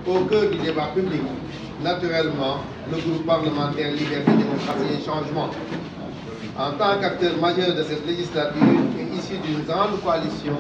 Au cœur du débat public, naturellement, le groupe parlementaire Liberté, Démocratie et Changement, en tant qu'acteur majeur de cette législature, est issu d'une grande coalition,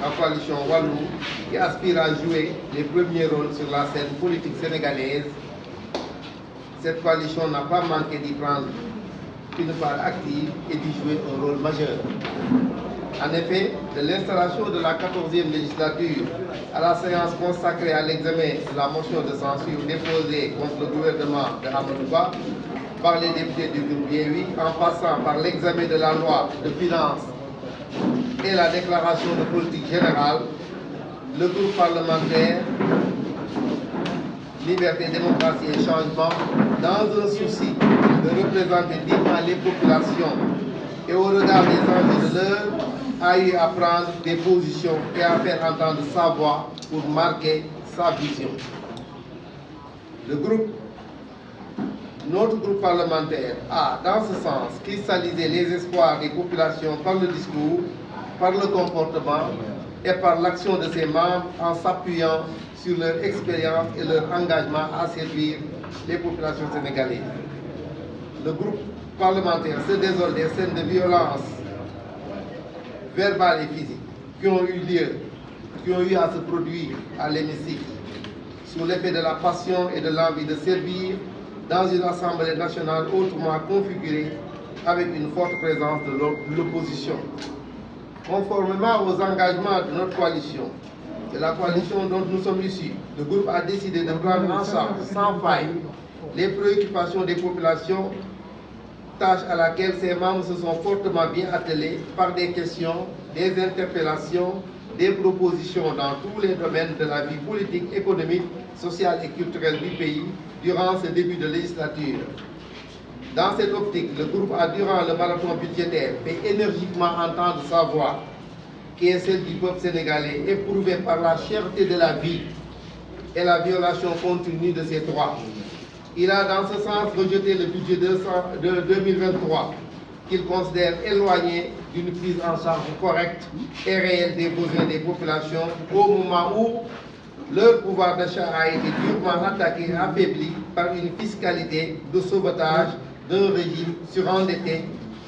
la coalition Wallou, qui aspire à jouer les premiers rôles sur la scène politique sénégalaise. Cette coalition n'a pas manqué d'y prendre une part active et d'y jouer un rôle majeur. En effet, de l'installation de la 14e législature à la séance consacrée à l'examen de la motion de censure déposée contre le gouvernement de Amadou Ba par les députés du groupe Yewwi, en passant par l'examen de la loi de finances et la déclaration de politique générale, le groupe parlementaire Liberté, Démocratie et Changement, dans un souci de représenter dignement les populations et au regard des enjeux de l'heure, a eu à prendre des positions et à faire entendre sa voix pour marquer sa vision. Notre groupe parlementaire a, dans ce sens, cristallisé les espoirs des populations par le discours, par le comportement et par l'action de ses membres en s'appuyant sur leur expérience et leur engagement à servir les populations sénégalaises. Le groupe parlementaire se désole des scènes de violence verbales et physiques qui ont eu à se produire à l'hémicycle sous l'effet de la passion et de l'envie de servir dans une assemblée nationale hautement configurée avec une forte présence de l'opposition. Conformément aux engagements de notre coalition, de la coalition dont nous sommes issus, le groupe a décidé de prendre en charge sans faille les préoccupations des populations, tâche à laquelle ses membres se sont fortement bien attelés par des questions, des interpellations, des propositions dans tous les domaines de la vie politique, économique, sociale et culturelle du pays durant ce début de législature. Dans cette optique, le groupe a, durant le marathon budgétaire, fait énergiquement entendre sa voix, qui est celle du peuple sénégalais, éprouvée par la cherté de la vie et la violation continue de ses droits. Il a dans ce sens rejeté le budget de 2023, qu'il considère éloigné d'une prise en charge correcte et réelle des besoins des populations au moment où leur pouvoir d'achat a été durement attaqué et affaibli par une fiscalité de sauvetage d'un régime surendetté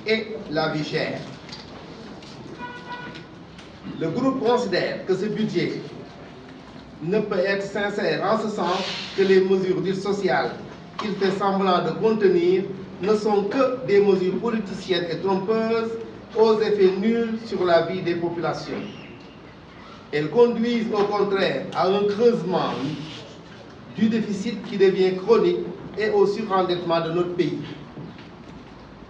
et la vie chère. Le groupe considère que ce budget ne peut être sincère en ce sens que les mesures dites sociales qu'il fait semblant de contenir ne sont que des mesures politiciennes et trompeuses aux effets nuls sur la vie des populations. Elles conduisent au contraire à un creusement du déficit qui devient chronique et au surendettement de notre pays.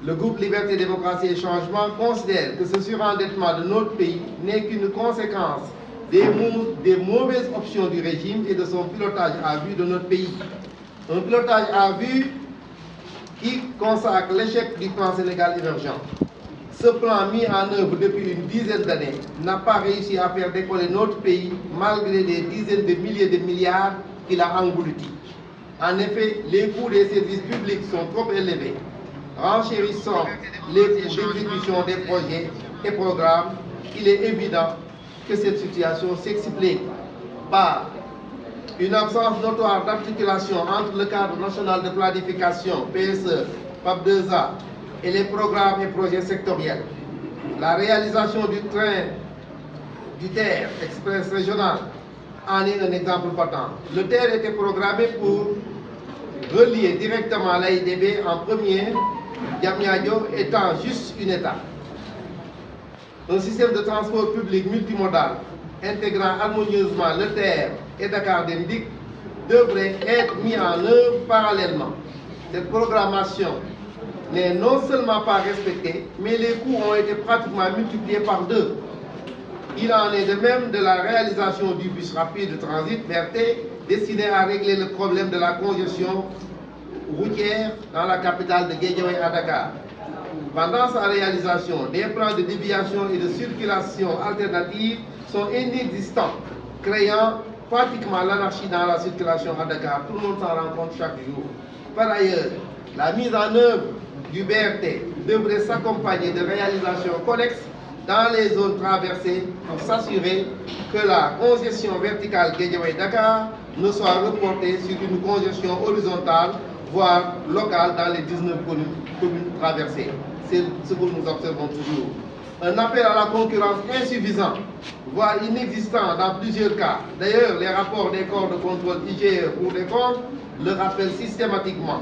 Le groupe Liberté, Démocratie et Changement considère que ce surendettement de notre pays n'est qu'une conséquence des mauvaises options du régime et de son pilotage à vue de notre pays. Un pilotage à vue qui consacre l'échec du plan Sénégal émergent. Ce plan mis en œuvre depuis une dizaine d'années n'a pas réussi à faire décoller notre pays malgré les dizaines de milliers de milliards qu'il a engloutis. En effet, les coûts des services publics sont trop élevés, renchérissant les coûts d'exécution des projets et programmes. Il est évident que cette situation s'explique par une absence notoire d'articulation entre le cadre national de planification, PSE, PAP2A, et les programmes et projets sectoriels. La réalisation du train du TER, Express Régional, en est un exemple patent. Le TER était programmé pour relier directement l'AIBD en premier, Diamniadio étant juste une étape. Un système de transport public multimodal intégrant harmonieusement le TER et Dakar Dem Dikk devrait être mis en œuvre parallèlement. Cette programmation n'est non seulement pas respectée, mais les coûts ont été pratiquement multipliés par 2. Il en est de même de la réalisation du bus rapide de transit VRT destiné à régler le problème de la congestion routière dans la capitale de Guédiawaye à Dakar. Pendant sa réalisation, des plans de déviation et de circulation alternative sont inexistants, créant pratiquement l'anarchie dans la circulation à Dakar. Tout le monde s'en rend compte chaque jour. Par ailleurs, la mise en œuvre du BRT devrait s'accompagner de réalisations connexes dans les zones traversées pour s'assurer que la congestion verticale Guédiawaye-Dakar ne soit reportée sur une congestion horizontale, voire locale dans les 19 communes traversées. C'est ce que nous observons toujours. Un appel à la concurrence insuffisant, voire inexistant dans plusieurs cas. D'ailleurs, les rapports des corps de contrôle IGE ou des comptes le rappellent systématiquement.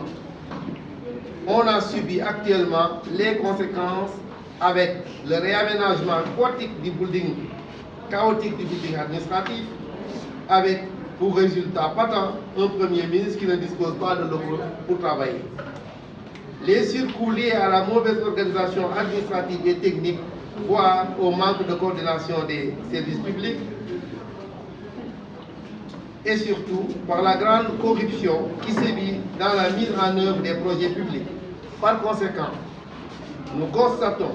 On a subi actuellement les conséquences avec le réaménagement chaotique du building administratif, avec pour résultat patent un Premier ministre qui ne dispose pas de locaux pour travailler. Les surcoûts liés à la mauvaise organisation administrative et technique, voire au manque de coordination des services publics, et surtout par la grande corruption qui sévit dans la mise en œuvre des projets publics. Par conséquent, nous constatons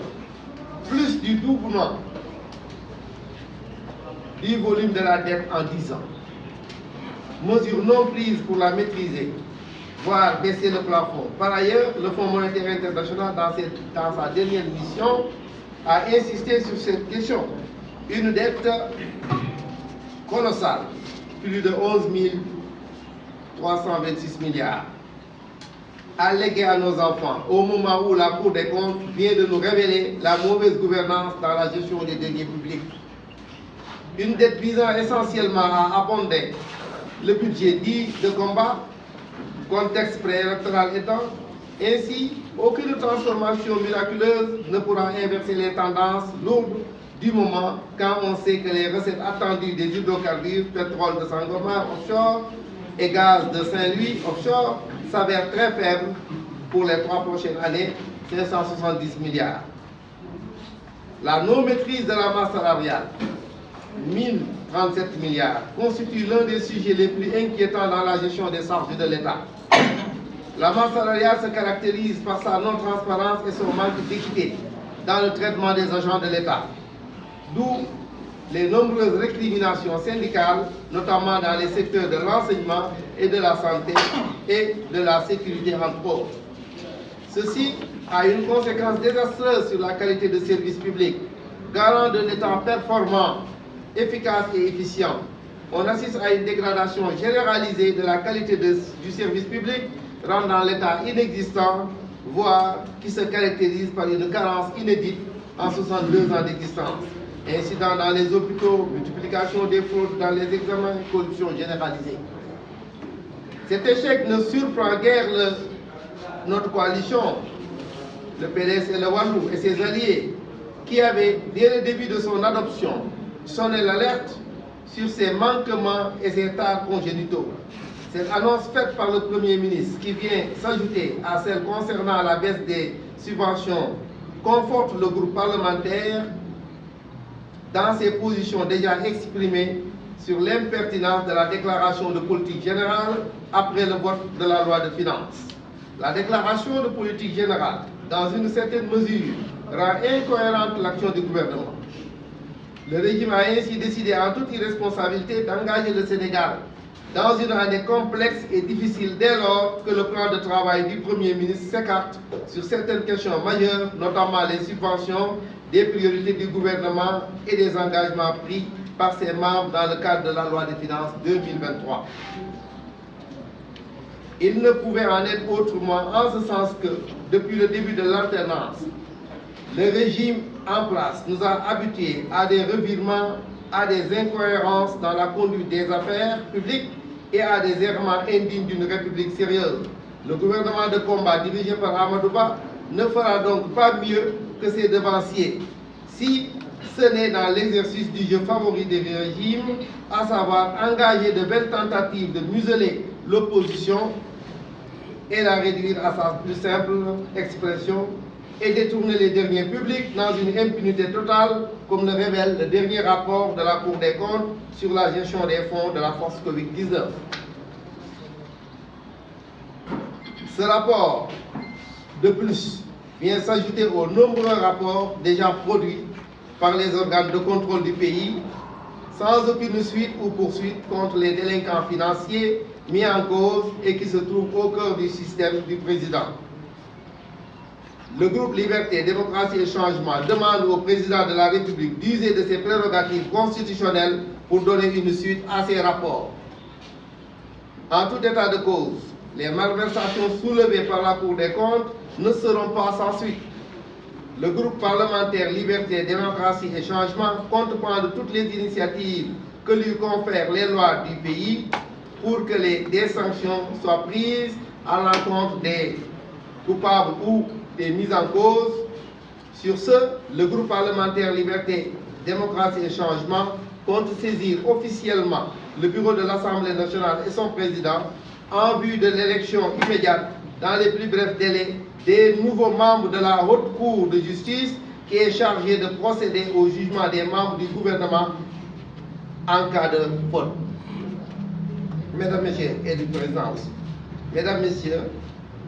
plus du doublement du volume de la dette en 10 ans. Mesures non prises pour la maîtriser, voire baisser le plafond. Par ailleurs, le Fonds monétaire international, dans sa dernière mission, a insisté sur cette question. Une dette colossale, plus de 11 326 milliards, alléguée à nos enfants, au moment où la Cour des comptes vient de nous révéler la mauvaise gouvernance dans la gestion des deniers publics. Une dette visant essentiellement à abonder le budget dit de combat, contexte préélectoral étant, ainsi, aucune transformation miraculeuse ne pourra inverser les tendances lourdes du moment quand on sait que les recettes attendues des hydrocarbures, pétrole de Sangomar offshore et gaz de Saint-Louis offshore s'avèrent très faibles pour les 3 prochaines années, 570 milliards. La non-maîtrise de la masse salariale, 1037 milliards, constitue l'un des sujets les plus inquiétants dans la gestion des charges de l'État. La masse salariale se caractérise par sa non-transparence et son manque d'équité dans le traitement des agents de l'État. D'où les nombreuses récriminations syndicales, notamment dans les secteurs de l'enseignement et de la santé et de la sécurité entre autres. Ceci a une conséquence désastreuse sur la qualité de service public, garant d'un État performant, efficace et efficient. On assiste à une dégradation généralisée de la qualité du service public, rendant l'État inexistant, voire qui se caractérise par une carence inédite en 62 ans d'existence. Incidents dans les hôpitaux, multiplication des fraudes dans les examens, corruption généralisée. Cet échec ne surprend guère notre coalition, le PDS et le Wallou et ses alliés, qui avaient, dès le début de son adoption, sonné l'alerte sur ses manquements et ses tares congénitaux. Cette annonce faite par le Premier ministre, qui vient s'ajouter à celle concernant la baisse des subventions, conforte le groupe parlementaire dans ses positions déjà exprimées sur l'impertinence de la déclaration de politique générale après le vote de la loi de finances. La déclaration de politique générale, dans une certaine mesure, rend incohérente l'action du gouvernement. Le régime a ainsi décidé en toute irresponsabilité d'engager le Sénégal dans une année complexe et difficile dès lors que le plan de travail du Premier ministre s'écarte sur certaines questions majeures, notamment les subventions, des priorités du gouvernement et des engagements pris par ses membres dans le cadre de la loi des finances 2023. Il ne pouvait en être autrement en ce sens que, depuis le début de l'alternance, le régime en place nous a habitués à des revirements, à des incohérences dans la conduite des affaires publiques et à des errements indignes d'une république sérieuse. Le gouvernement de combat dirigé par Amadou Ba ne fera donc pas mieux que ses devanciers, si ce n'est dans l'exercice du jeu favori des régimes, à savoir engager de belles tentatives de museler l'opposition et la réduire à sa plus simple expression et détourner les deniers publics dans une impunité totale, comme le révèle le dernier rapport de la Cour des comptes sur la gestion des fonds de la force Covid-19. Ce rapport, de plus, vient s'ajouter aux nombreux rapports déjà produits par les organes de contrôle du pays, sans aucune suite ou poursuite contre les délinquants financiers mis en cause et qui se trouvent au cœur du système du président. Le groupe Liberté, Démocratie et Changement demande au président de la République d'user de ses prérogatives constitutionnelles pour donner une suite à ces rapports. En tout état de cause, les malversations soulevées par la Cour des comptes ne seront pas sans suite. Le groupe parlementaire Liberté, Démocratie et Changement compte prendre toutes les initiatives que lui confèrent les lois du pays pour que des sanctions soient prises à l'encontre des coupables ou des mises en cause. Sur ce, le groupe parlementaire Liberté, Démocratie et Changement compte saisir officiellement le bureau de l'Assemblée nationale et son président en vue de l'élection immédiate, dans les plus brefs délais, des nouveaux membres de la Haute Cour de justice qui est chargée de procéder au jugement des membres du gouvernement en cas de faute. Mesdames, Messieurs, et du président aussi. Mesdames, Messieurs,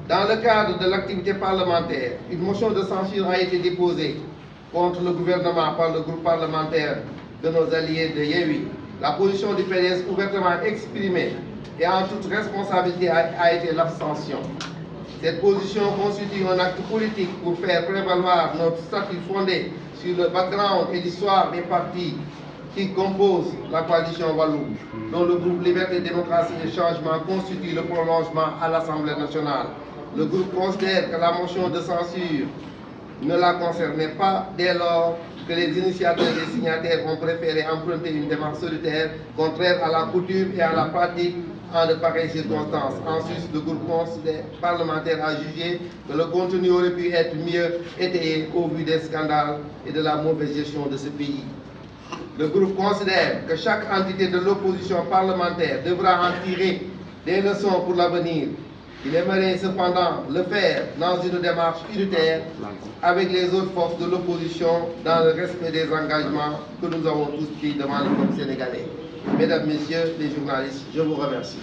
dans le cadre de l'activité parlementaire, une motion de censure a été déposée contre le gouvernement par le groupe parlementaire de nos alliés de Yewwi. La position du PDS ouvertement exprimée et en toute responsabilité a été l'abstention. Cette position constitue un acte politique pour faire prévaloir notre statut fondé sur le background et l'histoire des partis qui composent la coalition Wallu, dont le groupe Liberté, Démocratie et Changement constitue le prolongement à l'Assemblée nationale. Le groupe considère que la motion de censure ne la concernait pas dès lors que les initiateurs et les signataires ont préféré emprunter une démarche solitaire contraire à la coutume et à la pratique en de pareilles circonstances. Ensuite, le groupe parlementaire a jugé que le contenu aurait pu être mieux étayé au vu des scandales et de la mauvaise gestion de ce pays. Le groupe considère que chaque entité de l'opposition parlementaire devra en tirer des leçons pour l'avenir. Il aimerait cependant le faire dans une démarche unitaire avec les autres forces de l'opposition dans le respect des engagements que nous avons tous pris devant le peuple sénégalais. Mesdames, Messieurs les journalistes, je vous remercie.